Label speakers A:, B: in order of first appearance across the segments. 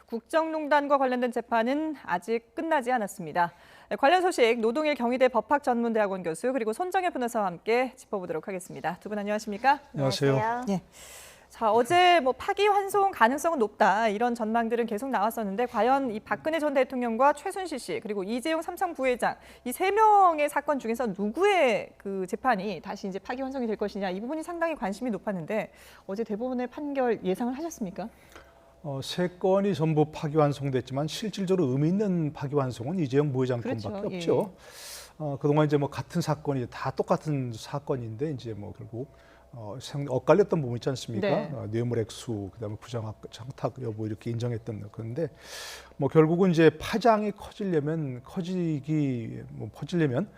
A: 국정농단과 관련된 재판은 아직 끝나지 않았습니다. 관련 소식 노동일 경희대 법학전문대학원 교수 그리고 손정혜 변호사와 함께 짚어보도록 하겠습니다. 두 분 안녕하십니까?
B: 안녕하세요.
A: 네. 자, 어제 파기환송 가능성은 높다 이런 전망들은 계속 나왔었는데 과연 이 박근혜 전 대통령과 최순실 씨 그리고 이재용 삼성 부회장 이 세 명의 사건 중에서 누구의 그 재판이 다시 이제 파기환송이 될 것이냐 이 부분이 상당히 관심이 높았는데 어제 대법원의 판결 예상을 하셨습니까?
B: 세 건이 전부 파기환송됐지만 실질적으로 의미 있는 파기환송은 이재용 부회장
A: 그렇죠.
B: 건밖에 없죠. 그동안 이제 같은 사건이 다 똑같은 사건인데 이제 결국 엇갈렸던 부분 있지 않습니까?
A: 네.
B: 뇌물 액수, 그다음에 부정착탁 여부 이렇게 인정했던 그런데 결국은 이제 파장이 커지려면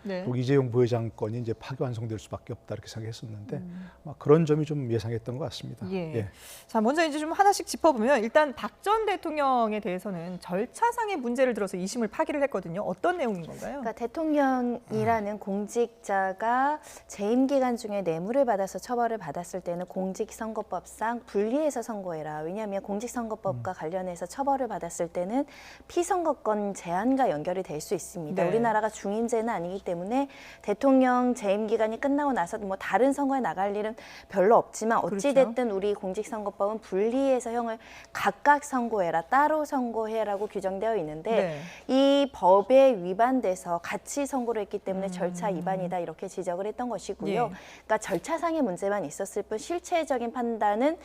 A: 네.
B: 이재용 부회장 건이 이제 파기환송될 수밖에 없다 이렇게 생각했었는데 그런 점이 좀 예상했던 것 같습니다.
A: 예.
B: 예.
A: 자, 먼저 이제 좀 하나씩 짚어보면 일단 박 전 대통령에 대해서는 절차상의 문제를 들어서 2심을 파기를 했거든요. 어떤 내용인 건가요?
C: 그러니까 대통령이라는 공직자가 재임 기간 중에 뇌물을 받아서 처벌을 받았을 때는 공직선거법상 분리해서 선고해라. 왜냐하면 공직선거법과 관련해서 처벌을 받았을 때는 피선거권 제한과 연결이 될 수 있습니다.
A: 네.
C: 우리나라가 중임제는 아니기 때문에 대통령 재임 기간이 끝나고 나서 다른 선거에 나갈 일은 별로 없지만 어찌 됐든 우리 공직선거법은 분리해서 형을 각각 선고해라, 따로 선고해라고 규정되어 있는데 이 법에 위반돼서 같이 선고를 했기 때문에 절차 위반이다 이렇게 지적을 했던 것이고요. 그러니까 절차상의 문제만 있었을 뿐 실체적인 판단은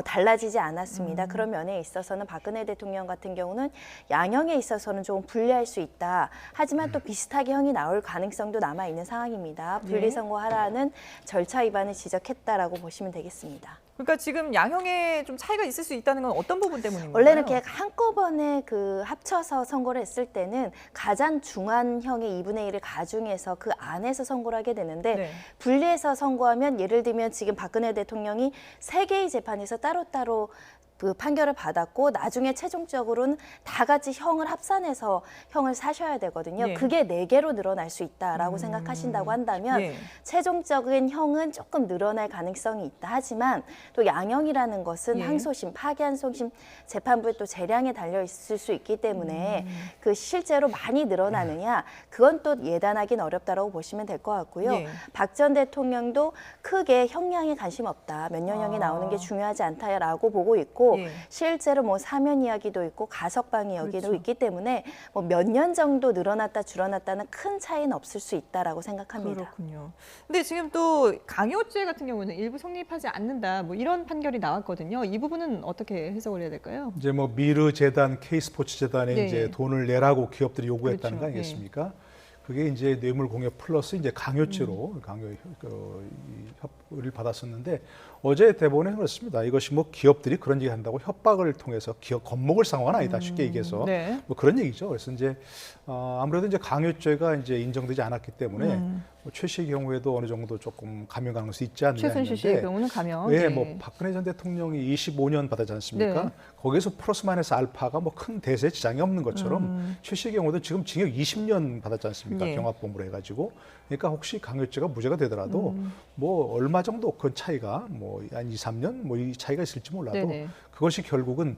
C: 달라지지 않았습니다. 그런 면에 있어서는 박근혜 대통령 같은 경우는 양형에 있어서는 조금 불리할 수 있다. 하지만 또 비슷하게 형이 나올 가능성도 남아 있는 상황입니다. 분리선고하라는 절차 위반을 지적했다라고 보시면 되겠습니다.
A: 그러니까 지금 양형에 좀 차이가 있을 수 있다는 건 어떤 부분 때문인 건가요?
C: 원래는 이렇게 한꺼번에 합쳐서 선고를 했을 때는 가장 중한형의 2분의 1을 가중해서 그 안에서 선고를 하게 되는데 분리해서 선고하면 예를 들면 지금 박근혜 대통령이 3개의 재판에서 따로따로 그 판결을 받았고 나중에 최종적으로는 다 같이 형을 합산해서 형을 사셔야 되거든요. 그게 4개로 늘어날 수 있다라고 생각하신다고 한다면 최종적인 형은 조금 늘어날 가능성이 있다. 하지만 또 양형이라는 것은 항소심, 파기환송심 재판부에 또 재량에 달려 있을 수 있기 때문에 그 실제로 많이 늘어나느냐 그건 또 예단하기는 어렵다라고 보시면 될 것 같고요. 박 전 대통령도 크게 형량에 관심 없다. 몇 년형이 나오는 게 중요하지 않다라고 보고 있고 실제로 사면 이야기도 있고 가석방 이야기도 있기 때문에 몇 년 정도 늘어났다 줄어났다는 큰 차이는 없을 수 있다라고 생각합니다.
A: 그렇군요. 근데 지금 또 강요죄 같은 경우는 일부 성립하지 않는다 이런 판결이 나왔거든요. 이 부분은 어떻게 해석을 해야 될까요?
B: 이제 미르 재단, K스포츠 재단에 이제 돈을 내라고 기업들이 요구했다는 거 아니겠습니까? 그게 이제 뇌물 공여 플러스 이제 강요죄로 협의를 받았었는데 어제 대법원에 그렇습니다. 이것이 기업들이 그런 얘기 한다고 협박을 통해서 기업 겁먹을 상황은 아니다. 쉽게 얘기해서 그런 얘기죠. 그래서 이제 아무래도 이제 강요죄가 이제 인정되지 않았기 때문에 최 씨의 경우에도 어느 정도 조금 감형 가능성이 있지 않느냐 했는데
A: 최순실 씨의 경우는 감형.
B: 박근혜 전 대통령이 25년 받았지 않습니까? 거기에서 플러스 마이너스 알파가 큰 대세에 지장이 없는 것처럼 최 씨의 경우도 지금 징역 20년 받았지 않습니까? 경합범으로 해가지고. 그러니까 혹시 강요죄가 무죄가 되더라도 얼마 정도 그 차이가 한 2, 3년 이 차이가 있을지 몰라도 그것이 결국은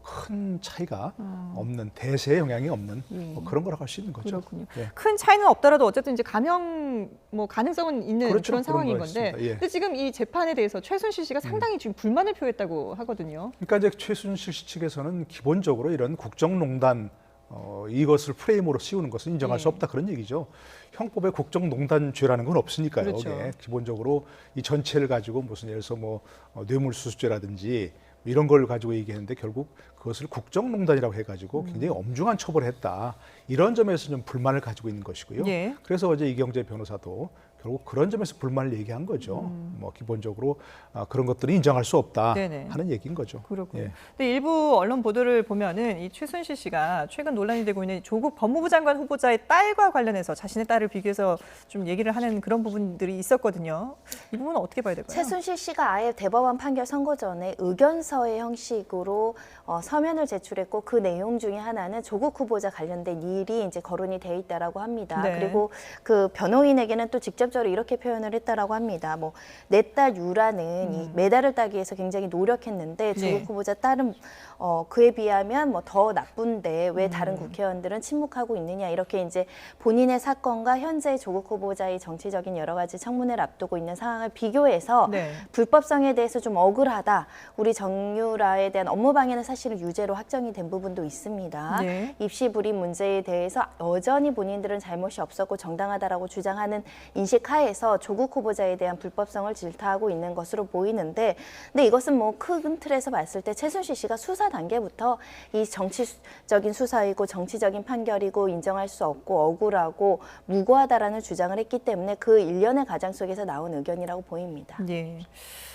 B: 큰 차이가 없는 대세에 영향이 없는 그런 거라고 할 수 있는 거죠.
A: 그렇군요. 큰 차이는 없더라도 어쨌든 이제 감형 가능성은 있는 그런 상황인 건데. 근데 지금 이 재판에 대해서 최순실 씨가 상당히 지금 불만을 표했다고 하거든요.
B: 그러니까 이제 최순실 씨 측에서는 기본적으로 이런 국정농단 이것을 프레임으로 씌우는 것은 인정할 수 없다 그런 얘기죠. 형법에 국정농단죄라는 건 없으니까요. 여기에 기본적으로 이 전체를 가지고 무슨 예를 들어서 뇌물수수죄라든지 이런 걸 가지고 얘기했는데 결국 그것을 국정농단이라고 해가지고 굉장히 엄중한 처벌을 했다. 이런 점에서 좀 불만을 가지고 있는 것이고요. 그래서 어제 이경재 변호사도 결국 그런 점에서 불만을 얘기한 거죠. 기본적으로 그런 것들은 인정할 수 없다 하는 얘기인 거죠.
A: 그렇군요. 근데 일부 언론 보도를 보면은 이 최순실 씨가 최근 논란이 되고 있는 조국 법무부 장관 후보자의 딸과 관련해서 자신의 딸을 비교해서 좀 얘기를 하는 그런 부분들이 있었거든요. 이 부분은 어떻게 봐야 될까요?
C: 최순실 씨가 아예 대법원 판결 선고 전에 의견서의 형식으로 서면을 제출했고 그 내용 중에 하나는 조국 후보자 관련된 일이 이제 거론이 돼 있다라고 합니다. 그리고 그 변호인에게는 또 직접 직접적으로 이렇게 표현을 했다라고 합니다. 뭐 내 딸 유라는 이 메달을 따기 위해서 굉장히 노력했는데 조국 후보자 딸은 그에 비하면 뭐 더 나쁜데 왜 다른 국회의원들은 침묵하고 있느냐 이렇게 이제 본인의 사건과 현재 조국 후보자의 정치적인 여러 가지 청문회를 앞두고 있는 상황을 비교해서 불법성에 대해서 좀 억울하다. 우리 정유라에 대한 업무방해는 사실은 유죄로 확정이 된 부분도 있습니다. 입시 불이익 문제에 대해서 여전히 본인들은 잘못이 없었고 정당하다라고 주장하는 인식하에서 조국 후보자에 대한 불법성을 질타하고 있는 것으로 보이는데, 근데 이것은 뭐 큰 틀에서 봤을 때 최순실 씨가 수사 단계부터 이 정치적인 수사이고 정치적인 판결이고 인정할 수 없고 억울하고 무고하다라는 주장을 했기 때문에 그 일련의 과정 속에서 나온 의견이라고 보입니다.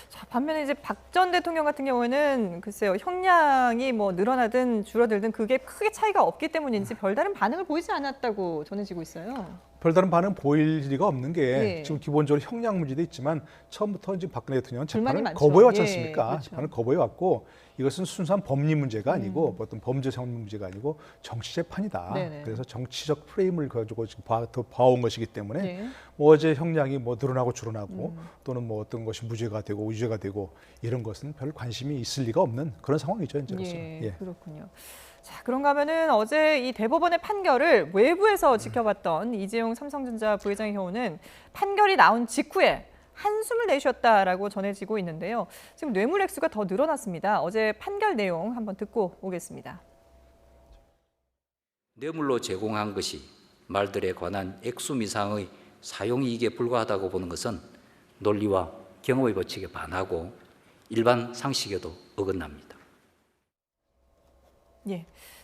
A: 자, 반면에 이제 박 전 대통령 같은 경우에는 글쎄요, 형량이 뭐 늘어나든 줄어들든 그게 크게 차이가 없기 때문인지 별다른 반응을 보이지 않았다고 전해지고 있어요.
B: 별다른 반응 보일 리가 없는 게 지금 기본적으로 형량 문제도 있지만 처음부터 이제 박근혜 대통령은 재판을 거부해 왔지 않습니까?
A: 그렇죠.
B: 재판을 거부해 왔고 이것은 순수한 법리 문제가 아니고 어떤 범죄 상황 문제가 아니고 정치 재판이다. 그래서 정치적 프레임을 가지고 지금 봐온 것이기 때문에 뭐 어제 형량이 뭐 늘어나고 줄어나고 또는 뭐 어떤 것이 무죄가 되고 유죄가 되고 이런 것은 별 관심이 있을 리가 없는 그런 상황이죠, 현재로서.
A: 그렇군요. 자, 그런가 하면은 어제 이 대법원의 판결을 외부에서 지켜봤던 이재용 삼성전자 부회장의 경우는 판결이 나온 직후에 한숨을 내쉬었다라고 전해지고 있는데요. 지금 뇌물 액수가 더 늘어났습니다. 어제 판결 내용 한번 듣고 오겠습니다.
D: 뇌물로 제공한 것이 말들에 관한 액수 미상의 사용이익에 불과하다고 보는 것은 논리와 경험의 법칙에 반하고 일반 상식에도 어긋납니다.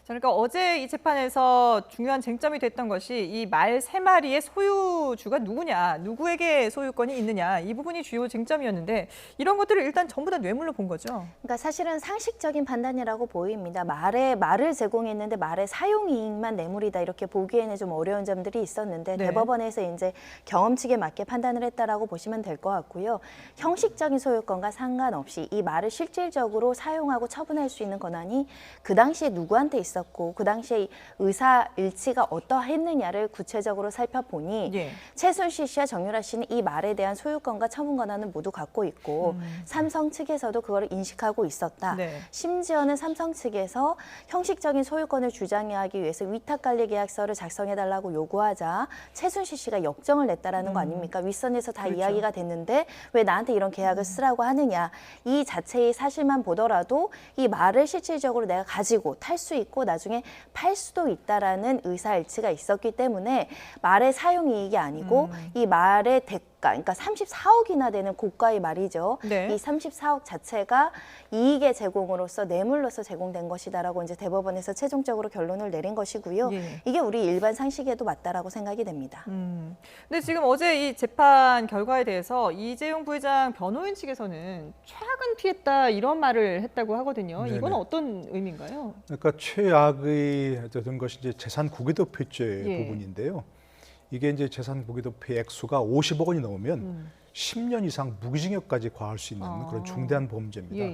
A: 자, 그러니까 어제 이 재판에서 중요한 쟁점이 됐던 것이 이 말 3마리의 소유주가 누구냐, 누구에게 소유권이 있느냐, 이 부분이 주요 쟁점이었는데 이런 것들을 일단 전부 다 뇌물로 본 거죠.
C: 그러니까 사실은 상식적인 판단이라고 보입니다. 말을 제공했는데 말의 사용이익만 뇌물이다 이렇게 보기에는 좀 어려운 점들이 있었는데 대법원에서 이제 경험칙에 맞게 판단을 했다라고 보시면 될 것 같고요. 형식적인 소유권과 상관없이 이 말을 실질적으로 사용하고 처분할 수 있는 권한이 그 당시에 누구한테 있었고 그 당시에 의사 일치가 어떠했느냐를 구체적으로 살펴보니 최순실 씨와 정유라 씨는 이 말에 대한 소유권과 처분 권한을 모두 갖고 있고 삼성 측에서도 그걸 인식하고 있었다. 심지어는 삼성 측에서 형식적인 소유권을 주장하기 위해서 위탁관리 계약서를 작성해달라고 요구하자 최순실 씨가 역정을 냈다라는 거 아닙니까? 윗선에서 다 이야기가 됐는데 왜 나한테 이런 계약을 쓰라고 하느냐. 이 자체의 사실만 보더라도 이 말을 실질적으로 내가 가지고 탈 수 있고 나중에 팔 수도 있다라는 의사일치가 있었기 때문에 말의 사용이익이 아니고 이 말의 대가, 그러니까 34억이나 되는 고가의 말이죠. 이 34억 자체가 이익의 제공으로서 뇌물로서 제공된 것이다라고 이제 대법원에서 최종적으로 결론을 내린 것이고요. 이게 우리 일반 상식에도 맞다라고 생각이 됩니다.
A: 근데 지금 어제 이 재판 결과에 대해서 이재용 부회장 변호인 측에서는 최악은 피했다 이런 말을 했다고 하거든요. 이건 어떤 의미인가요?
B: 그러니까 최악의 된 것이 이제 재산 고기도표죄 부분인데요. 이게 이제 재산 고기도표 액수가 50억 원이 넘으면 10년 이상 무기징역까지 과할 수 있는 그런 중대한 범죄입니다.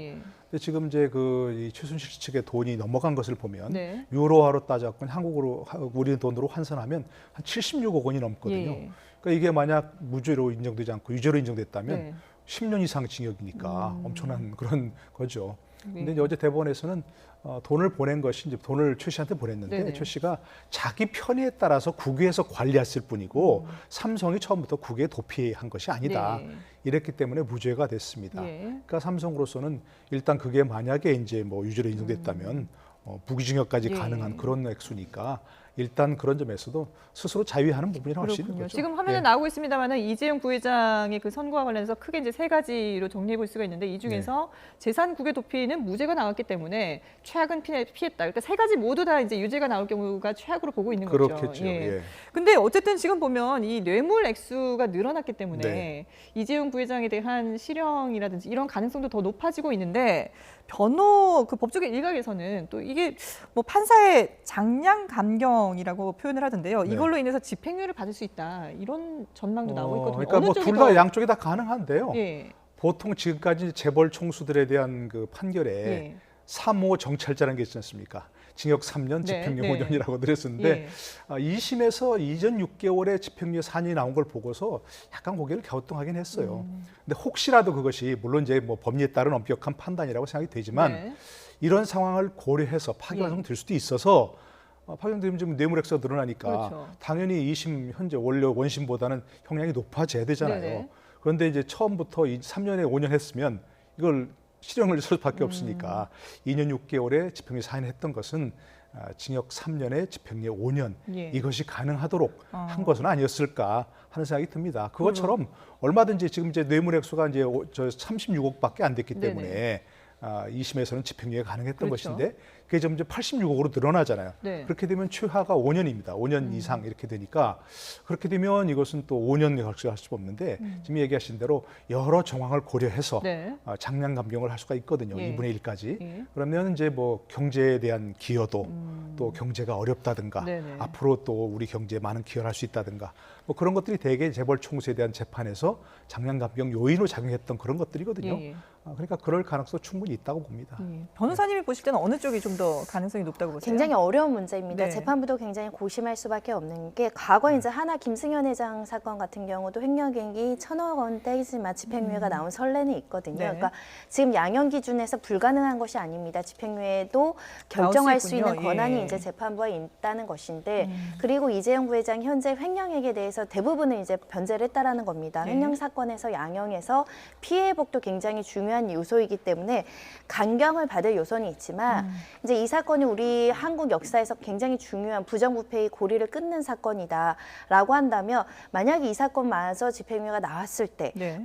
B: 근데 지금 이제 이 최순실 측의 돈이 넘어간 것을 보면 유로화로 따져서 한국으로 우리 돈으로 환산하면 한 76억 원이 넘거든요. 그러니까 이게 만약 무죄로 인정되지 않고 유죄로 인정됐다면 10년 이상 징역이니까 엄청난 그런 거죠. 근데 이제 어제 대법원에서는 돈을 보낸 것이 이제 돈을 최 씨한테 보냈는데 최 씨가 자기 편의에 따라서 국외에서 관리했을 뿐이고 삼성이 처음부터 국외에 도피한 것이 아니다. 이랬기 때문에 무죄가 됐습니다. 그러니까 삼성으로서는 일단 그게 만약에 이제 뭐 유죄로 인정됐다면 무기징역까지 가능한 그런 액수니까 일단 그런 점에서도 스스로 자위하는 부분이라고 할 수 있는 거죠.
A: 지금 화면에 나오고 있습니다만 이재용 부회장의 그 선고와 관련해서 크게 이제 3가지로 정리해 볼 수가 있는데 이 중에서 재산 국외 도피는 무죄가 나왔기 때문에 최악은 피했다. 그러니까 3가지 모두 다 이제 유죄가 나올 경우가 최악으로 보고 있는 거죠.
B: 그렇겠죠.
A: 근데 어쨌든 지금 보면 이 뇌물 액수가 늘어났기 때문에 이재용 부회장에 대한 실형이라든지 이런 가능성도 더 높아지고 있는데 변호 그 법조계 일각에서는 또 이게 뭐 판사의 장량 감경이라고 표현을 하던데요. 이걸로 인해서 집행유예를 받을 수 있다 이런 전망도 나오고 있거든요.
B: 그러니까 뭐 둘 다 양쪽이 다 가능한데요. 보통 지금까지 재벌 총수들에 대한 그 판결에 3호 정찰자라는 게 있지 않습니까? 징역 3년,
A: 네,
B: 집행유예
A: 네.
B: 5년이라고 드렸었는데
A: 예.
B: 2심에서 이전 6개월의 집행유예 사안이 나온 걸 보고서 약간 고개를 갸우뚱하긴 했어요. 근데 혹시라도 그것이 물론 이제 뭐 법리에 따른 엄격한 판단이라고 생각이 되지만
A: 네.
B: 이런 상황을 고려해서 파기환송될 수도 있어서 파기환송되면 좀 뇌물액수가 늘어나니까
A: 그렇죠.
B: 당연히 2심 현재 원심보다는 형량이 높아져야 되잖아요.
A: 네네.
B: 그런데 이제 처음부터 3년에 5년 했으면 이걸 실형을 줄 수밖에 없으니까 2년 6개월에 집행유예 사안을 했던 것은 징역 3년에 집행유예 5년
A: 예.
B: 이것이 가능하도록 한 것은 아니었을까 하는 생각이 듭니다. 그것처럼 얼마든지 지금 이제 뇌물액수가 이제 36억밖에 안 됐기
A: 네네.
B: 때문에 2심에서는 집행유예 가능했던
A: 그렇죠.
B: 것인데 그게 점점 86억으로 늘어나잖아요.
A: 네.
B: 그렇게 되면 최하가 5년입니다. 5년 이상 이렇게 되니까 그렇게 되면 이것은 또 5년 할 수 없는데 지금 얘기하신 대로 여러 정황을 고려해서
A: 네.
B: 장량 감경을 할 수가 있거든요.
A: 예.
B: 2분의 1까지.
A: 예.
B: 그러면 이제 뭐 경제에 대한 기여도 또 경제가 어렵다든가
A: 네네.
B: 앞으로 또 우리 경제에 많은 기여를 할 수 있다든가 뭐 그런 것들이 대개 재벌 총수에 대한 재판에서 장량 감경 요인으로 작용했던 그런 것들이거든요.
A: 예.
B: 그러니까 그럴 가능성 충분히 있다고 봅니다.
A: 예. 변호사님이 보실 때는 어느 쪽이 좀 더 가능성이 높다고 보세요?
C: 굉장히 어려운 문제입니다.
A: 네.
C: 재판부도 굉장히 고심할 수밖에 없는 게 과거 이제 하나 김승현 회장 사건 같은 경우도 횡령액이 1,000억 원대이지만 집행유예가 나온 선례는 있거든요.
A: 네.
C: 그러니까 지금 양형 기준에서 불가능한 것이 아닙니다. 집행유예도 결정할 수 있는
A: 있군요.
C: 권한이
A: 예.
C: 이제 재판부에 있다는 것인데 그리고 이재용 부회장 현재 횡령액에 대해서 대부분은 이제 변제를 했다라는 겁니다.
A: 네.
C: 횡령 사건에서 양형에서 피해 회복도 굉장히 중요한 요소이기 때문에 강경을 받을 요소는 있지만 이제 이 사건이 우리 한국 역사에서 굉장히 중요한 부정부패의 고리를 끊는 사건이다라고 한다면 만약에 이 사건마저 집행유예가 나왔을 때
A: 네.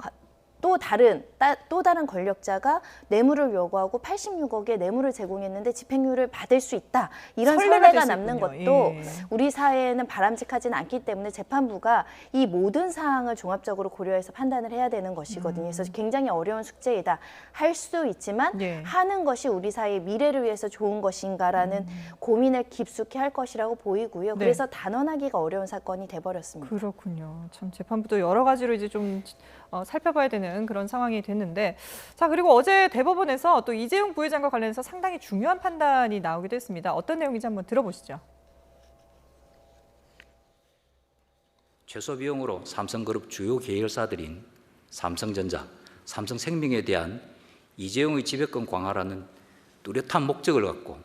C: 또 다른 권력자가 뇌물을 요구하고 86억의 뇌물을 제공했는데 집행유예를 받을 수 있다. 이런
A: 선례가
C: 선례가
A: 될 수
C: 남는
A: 있군요.
C: 것도
A: 예.
C: 우리 사회에는 바람직하지는 않기 때문에 재판부가 이 모든 사항을 종합적으로 고려해서 판단을 해야 되는 것이거든요. 그래서 굉장히 어려운 숙제이다. 할 수도 있지만
A: 예.
C: 하는 것이 우리 사회의 미래를 위해서 좋은 것인가라는 고민을 깊숙이 할 것이라고 보이고요.
A: 네.
C: 그래서 단언하기가 어려운 사건이 돼버렸습니다.
A: 그렇군요. 참 재판부도 여러 가지로 이제 좀 살펴봐야 되는 그런 상황이 됐는데, 자 그리고 어제 대법원에서 또 이재용 부회장과 관련해서 상당히 중요한 판단이 나오기도 했습니다. 어떤 내용인지 한번 들어보시죠.
D: 최소 비용으로 삼성그룹 주요 계열사들인 삼성전자, 삼성생명에 대한 이재용의 지배권 강화라는 뚜렷한 목적을 갖고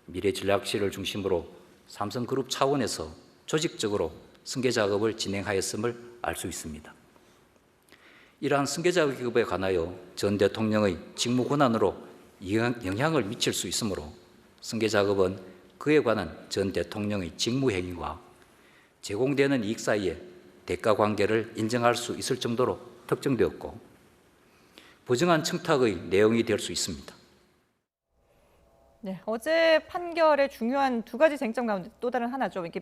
D: 미래전략실을 중심으로 삼성그룹 차원에서 조직적으로 승계 작업을 진행하였음을 알 수 있습니다. 이러한 승계 작업에 관하여 전 대통령의 직무 권한으로 영향을 미칠 수 있으므로 승계 작업은 그에 관한 전 대통령의 직무 행위와 제공되는 이익 사이에 대가 관계를 인정할 수 있을 정도로 특정되었고 부정한 청탁의 내용이 될 수 있습니다.
A: 네, 어제 판결의 중요한 두 가지 쟁점 가운데 또 다른 하나죠. 이렇게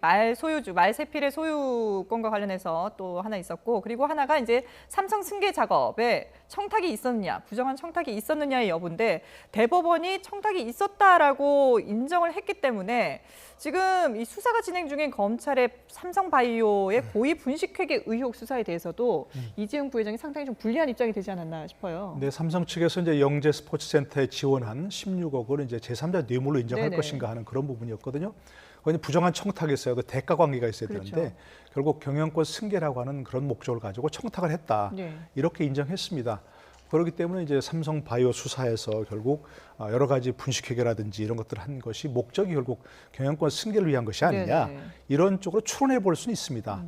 A: 말세필의 소유권과 관련해서 또 하나 있었고, 그리고 하나가 이제 삼성 승계 작업에 청탁이 있었느냐, 부정한 청탁이 있었느냐의 여부인데 대법원이 청탁이 있었다라고 인정을 했기 때문에 지금 이 수사가 진행 중인 검찰의 삼성바이오의 고의 분식회계 의혹 수사에 대해서도 이재용 부회장이 상당히 좀 불리한 입장이 되지 않았나 싶어요.
B: 네, 삼성 측에서 이제 영재 스포츠센터에 지원한 16억을 이제 제3자 뇌물로 인정할
A: 네네.
B: 것인가 하는 그런 부분이었거든요. 거기 부정한 청탁이 있어야 그 대가 관계가 있어야
A: 그렇죠.
B: 되는데 결국 경영권 승계라고 하는 그런 목적을 가지고 청탁을 했다.
A: 네.
B: 이렇게 인정했습니다. 그렇기 때문에 이제 삼성바이오 수사에서 결국 여러 가지 분식회계라든지 이런 것들을 한 것이 목적이 결국 경영권 승계를 위한 것이 아니냐
A: 네네.
B: 이런 쪽으로 추론해 볼 수는 있습니다.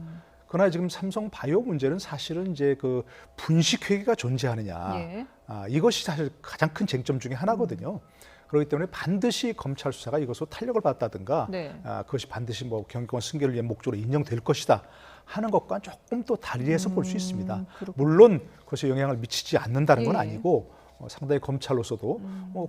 B: 그러나 지금 삼성바이오 문제는 사실은 이제 그 분식회계가 존재하느냐
A: 예.
B: 이것이 사실 가장 큰 쟁점 중에 하나거든요. 그렇기 때문에 반드시 검찰 수사가 이것으로 탄력을 받다든가
A: 네.
B: 그것이 반드시 뭐 경영권 승계를 위한 목적으로 인정될 것이다 하는 것과 조금 또 달리해서 볼 수 있습니다. 물론 그것이 영향을 미치지 않는다는 건
A: 예.
B: 아니고 상당히 검찰로서도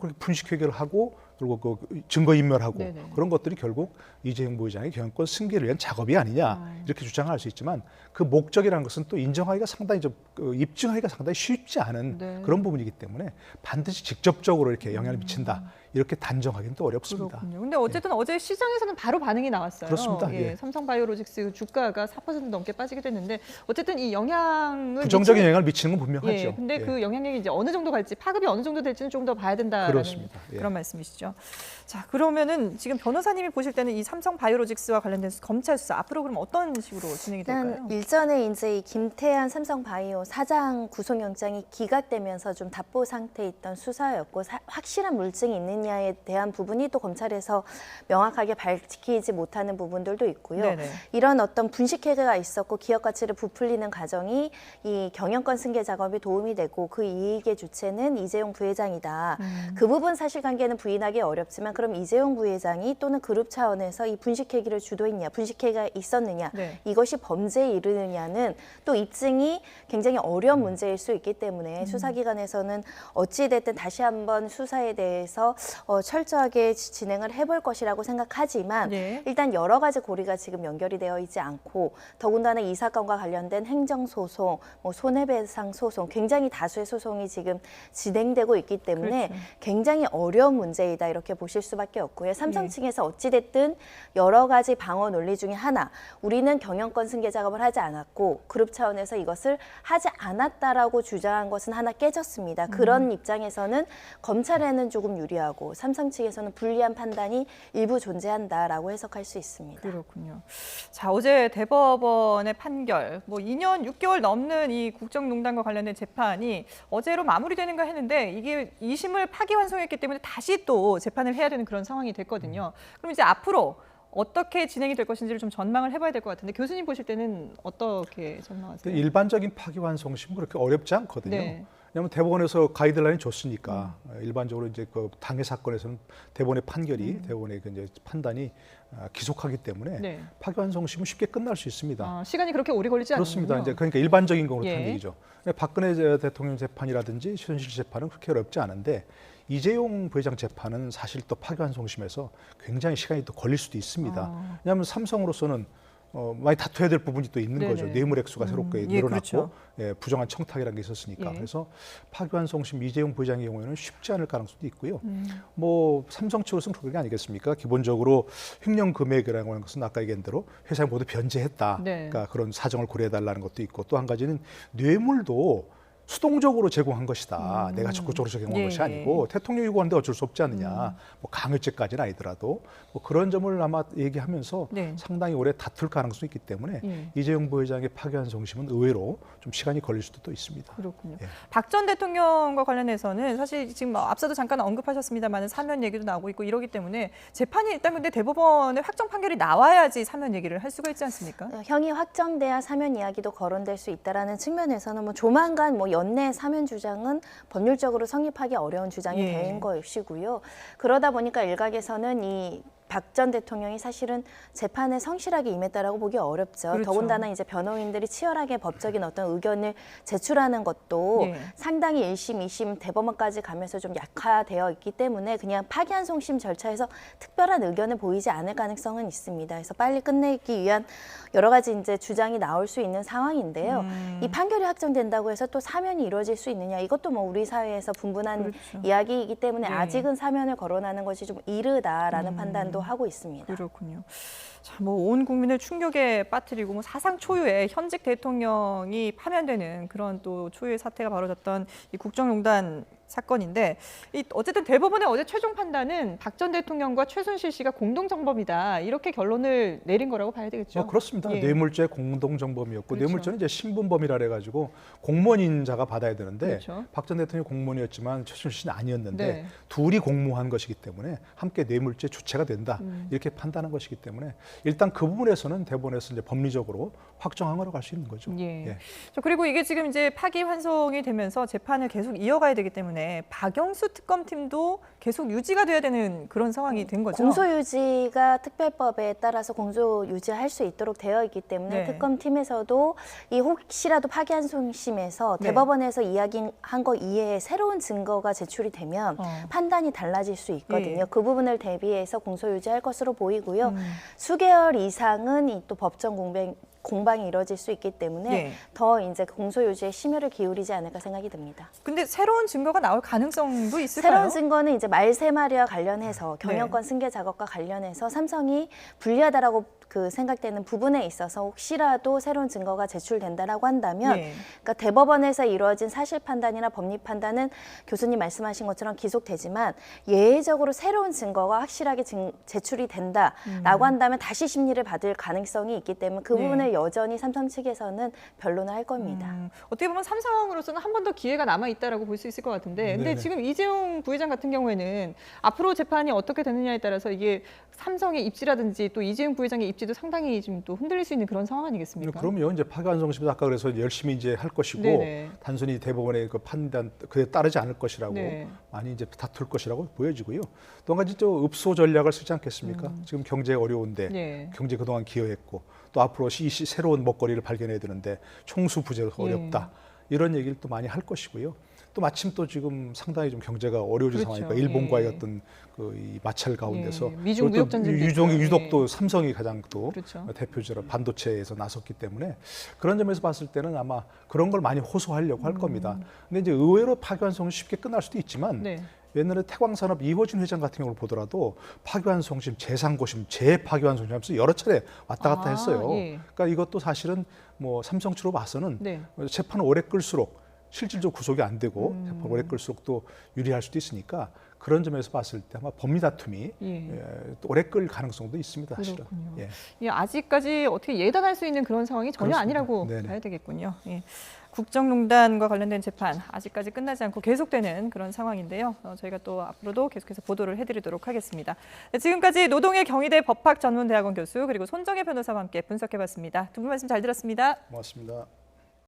B: 그렇게 분식회계를 하고 그리고 그 증거인멸하고
A: 네네.
B: 그런 것들이 결국 이재용 부회장의 경영권 승계를 위한 작업이 아니냐 이렇게 주장할 수 있지만 그 목적이라는 것은 또 인정하기가 상당히 입증하기가 상당히 쉽지 않은
A: 네.
B: 그런 부분이기 때문에 반드시 직접적으로 이렇게 영향을 미친다 이렇게 단정하기는 또 어렵습니다.
A: 그렇군요. 근데 어쨌든 어제 시장에서는 바로 반응이 나왔어요.
B: 그렇습니다. 예.
A: 삼성바이오로직스 주가가 4% 넘게 빠지게 됐는데 어쨌든 이 영향을
B: 부정적인 영향을 미치는 건 분명하죠.
A: 예. 근데
B: 예.
A: 그 영향력이 이제 어느 정도 갈지, 파급이 어느 정도 될지는 좀 더 봐야 된다라는
B: 그렇습니다. 예.
A: 그런 말씀이시죠. 자, 그러면은 지금 변호사님이 보실 때는 이 삼성바이오로직스와 관련된 검찰 수사 앞으로 그럼 어떤 식으로 진행이 될까요?
C: 일전에 이제 이 김태한 삼성바이오 사장 구속영장이 기각되면서 좀 답보 상태에 있던 수사였고 확실한 물증이 있느냐에 대한 부분이 또 검찰에서 명확하게 밝히지 못하는 부분들도 있고요.
A: 네네.
C: 이런 어떤 분식회계가 있었고 기업 가치를 부풀리는 과정이 이 경영권 승계 작업에 도움이 되고 그 이익의 주체는 이재용 부회장이다. 그 부분 사실관계는 부인하기 어렵지만 그럼 이재용 부회장이 또는 그룹 차원에서 이 분식회계를 주도했냐, 분식회계가 있었느냐,
A: 네.
C: 이것이 범죄에 이르느냐는 또 입증이 굉장히 어려운 문제일 수 있기 때문에 수사기관에서는 어찌됐든 다시 한번 수사에 대해서 철저하게 진행을 해볼 것이라고 생각하지만
A: 네.
C: 일단 여러 가지 고리가 지금 연결이 되어 있지 않고 더군다나 이 사건과 관련된 행정소송, 손해배상 소송, 굉장히 다수의 소송이 지금 진행되고 있기 때문에
A: 그렇죠.
C: 굉장히 어려운 문제이다 이렇게 보실 수밖에 없고요. 삼성
A: 네.
C: 측에서 어찌됐든 여러 가지 방어 논리 중에 하나, 우리는 경영권 승계 작업을 하지 않았고 그룹 차원에서 이것을 하지 않았다라고 주장한 것은 하나 깨졌습니다. 그런 입장에서는 검찰에는 조금 유리하고 삼성 측에서는 불리한 판단이 일부 존재한다라고 해석할 수 있습니다.
A: 그렇군요. 자, 어제 대법원의 판결, 2년 6개월 넘는 이 국정농단과 관련된 재판이 어제로 마무리되는가 했는데 이게 2심을 파기환송했기 때문에 다시 또 재판을 해야 되는 그런 상황이 됐거든요. 그럼 이제 앞으로 어떻게 진행이 될 것인지를 좀 전망을 해봐야 될 것 같은데 교수님 보실 때는 어떻게 전망하세요?
B: 일반적인 파기환송심은 그렇게 어렵지 않거든요.
A: 네.
B: 왜냐하면 대법원에서 가이드라인이 줬으니까 일반적으로 이제 그 당해 사건에서는 대법원의 판결이 대법원의 그 이제 판단이 기속하기 때문에
A: 네.
B: 파기환송심은 쉽게 끝날 수 있습니다.
A: 시간이 그렇게 오래 걸리지 않군요.
B: 그렇습니다. 이제 그러니까 일반적인 경우로
A: 예.
B: 한 얘기죠. 박근혜 대통령 재판이라든지 최순실 재판은 그렇게 어렵지 않은데 이재용 부회장 재판은 사실 또 파기환송심에서 굉장히 시간이 또 걸릴 수도 있습니다. 왜냐하면 삼성으로서는 많이 다퉈야 될 부분이 또 있는
A: 네네.
B: 거죠. 뇌물 액수가 새롭게
A: 예,
B: 늘어났고
A: 그렇죠.
B: 부정한 청탁이라는 게 있었으니까.
A: 예.
B: 그래서 파기환송심 이재용 부회장의 경우에는 쉽지 않을 가능성도 있고요. 삼성 측으로서는 그게 아니겠습니까? 기본적으로 횡령 금액이라고 하는 것은 아까 얘기한 대로 회사에 모두 변제했다.
A: 네.
B: 그러니까 그런 사정을 고려해달라는 것도 있고 또 한 가지는 뇌물도 수동적으로 제공한 것이다. 내가 적극적으로 제공한
A: 예,
B: 것이 아니고 대통령이 요구하는데 어쩔 수 없지 않느냐. 강요죄까지는 아니더라도 그런 점을 아마 얘기하면서
A: 네.
B: 상당히 오래 다툴 가능성이 있기 때문에
A: 예.
B: 이재용 부회장의 파기환송심은 의외로 좀 시간이 걸릴 수도 또 있습니다.
A: 그렇군요.
B: 예.
A: 박 전 대통령과 관련해서는 사실 지금 앞서도 잠깐 언급하셨습니다만 사면 얘기도 나오고 있고 이러기 때문에 재판이 일단 근데 대법원의 확정 판결이 나와야지 사면 얘기를 할 수가 있지 않습니까?
C: 형이 확정돼야 사면 이야기도 거론될 수 있다라는 측면에서는 조만간 연내 사면 주장은 법률적으로 성립하기 어려운 주장이
A: 예.
C: 된 것이고요. 그러다 보니까 일각에서는 이 박 전 대통령이 사실은 재판에 성실하게 임했다라고 보기 어렵죠.
A: 그렇죠.
C: 더군다나 이제 변호인들이 치열하게 법적인 어떤 의견을 제출하는 것도
A: 예.
C: 상당히 1심, 2심 대법원까지 가면서 좀 약화되어 있기 때문에 그냥 파기환송심 절차에서 특별한 의견을 보이지 않을 가능성은 있습니다. 그래서 빨리 끝내기 위한 여러 가지 이제 주장이 나올 수 있는 상황인데요. 이 판결이 확정된다고 해서 또 사면이 이루어질 수 있느냐 이것도 우리 사회에서 분분한
A: 그렇죠.
C: 이야기이기 때문에
A: 예.
C: 아직은 사면을 거론하는 것이 좀 이르다라는 판단도 하고 있습니다.
A: 그렇군요. 자, 온 국민을 충격에 빠뜨리고 사상 초유의 현직 대통령이 파면되는 그런 또 초유의 사태가 벌어졌던 이 국정농단 사건인데 어쨌든 대법원의 어제 최종 판단은 박 전 대통령과 최순실 씨가 공동정범이다 이렇게 결론을 내린 거라고 봐야 되겠죠.
B: 그렇습니다.
A: 예.
B: 뇌물죄 공동정범이었고
A: 그렇죠.
B: 뇌물죄는 이제 신분범이라 해가지고 공무원인자가 받아야 되는데
A: 그렇죠.
B: 박 전 대통령이 공무원이었지만 최순실 씨는 아니었는데
A: 네.
B: 둘이 공모한 것이기 때문에 함께 뇌물죄 주체가 된다 이렇게 판단한 것이기 때문에 일단 그 부분에서는 대법원에서 이제 법리적으로 확정한 거로 갈 수 있는 거죠.
A: 예.
B: 예.
A: 그리고 이게 지금 이제 파기환송이 되면서 재판을 계속 이어가야 되기 때문에 박영수 특검팀도 계속 유지가 돼야 되는 그런 상황이 된 거죠.
C: 공소유지가 특별법에 따라서 공소유지할 수 있도록 되어 있기 때문에
A: 네.
C: 특검팀에서도 이 혹시라도 파기환송심에서
A: 네.
C: 대법원에서 이야기한 거 이외에 새로운 증거가 제출이 되면 판단이 달라질 수 있거든요.
A: 예.
C: 그 부분을 대비해서 공소유지할 것으로 보이고요. 수개월 이상은 이 또 법정 공방이 이뤄질 수 있기 때문에
A: 예.
C: 더 이제 공소유지에 심혈을 기울이지 않을까 생각이 듭니다.
A: 근데 새로운 증거가 나올 가능성도 있을까요?
C: 새로운 증거는 이제 말세마리와 관련해서 경영권 승계 작업과 관련해서 삼성이 불리하다라고 그 생각되는 부분에 있어서 혹시라도 새로운 증거가 제출된다라고 한다면
A: 예.
C: 그러니까 대법원에서 이루어진 사실 판단이나 법리 판단은 교수님 말씀하신 것처럼 기속되지만 예외적으로 새로운 증거가 확실하게 제출이 된다라고 한다면 다시 심리를 받을 가능성이 있기 때문에 그
A: 네.
C: 부분을 여전히 삼성 측에서는 변론을 할 겁니다.
A: 어떻게 보면 삼성으로서는 한 번 더 기회가 남아 있다라고 볼 수 있을 것 같은데, 근데
B: 네네.
A: 지금 이재용 부회장 같은 경우에는 앞으로 재판이 어떻게 되느냐에 따라서 이게 삼성의 입지라든지 또 이재용 부회장의 입지도 상당히 지금 또 흔들릴 수 있는 그런 상황 아니겠습니까?
B: 그럼요. 이제 파기환송심도 아까 그래서 열심히 이제 할 것이고
A: 네네.
B: 단순히 대법원의 그 판단 그에 따르지 않을 것이라고
A: 네.
B: 많이 이제 다툴 것이라고 보여지고요. 또 한 가지 또 읍소 전략을 쓰지 않겠습니까? 지금 경제 어려운데
A: 네.
B: 경제 그동안 기여했고 또 앞으로 새로운 먹거리를 발견해야 되는데 총수 부재가
A: 예.
B: 어렵다. 이런 얘기를 또 많이 할 것이고요. 또 마침 또 지금 상당히 좀 경제가 어려워진
A: 그렇죠.
B: 상황이니까 일본과의
A: 예.
B: 어떤 그 이 마찰 가운데서
A: 예. 미중
B: 그리고
A: 무역
B: 또
A: 전쟁도
B: 유독
A: 있고요.
B: 또 삼성이 가장 또
A: 그렇죠.
B: 대표적으로 반도체에서 나섰기 때문에 그런 점에서 봤을 때는 아마 그런 걸 많이 호소하려고 할 겁니다. 근데 이제 의외로 파기환송은 쉽게 끝날 수도 있지만
A: 네.
B: 옛날에 태광산업 이호진 회장 같은 경우를 보더라도 파기환송심, 재상고심, 재파기환송심 하면서 여러 차례 왔다 갔다
A: 아,
B: 했어요.
A: 예.
B: 그러니까 이것도 사실은 뭐 삼성 측으로 봐서는
A: 네.
B: 재판을 오래 끌수록 실질적으로 구속이 안 되고 재판 오래 끌수록 또 유리할 수도 있으니까 그런 점에서 봤을 때 아마 법리 다툼이
A: 예.
B: 또 오래 끌 가능성도 있습니다. 사실은.
A: 그렇군요.
B: 예.
A: 예, 아직까지 어떻게 예단할 수 있는 그런 상황이 전혀
B: 그렇습니다.
A: 아니라고
B: 네네.
A: 봐야 되겠군요. 예. 국정농단과 관련된 재판 아직까지 끝나지 않고 계속되는 그런 상황인데요. 저희가 또 앞으로도 계속해서 보도를 해드리도록 하겠습니다. 네, 지금까지 노동의 경희대 법학전문대학원 교수 그리고 손정혜 변호사와 함께 분석해봤습니다. 두 분 말씀 잘 들었습니다.
B: 고맙습니다.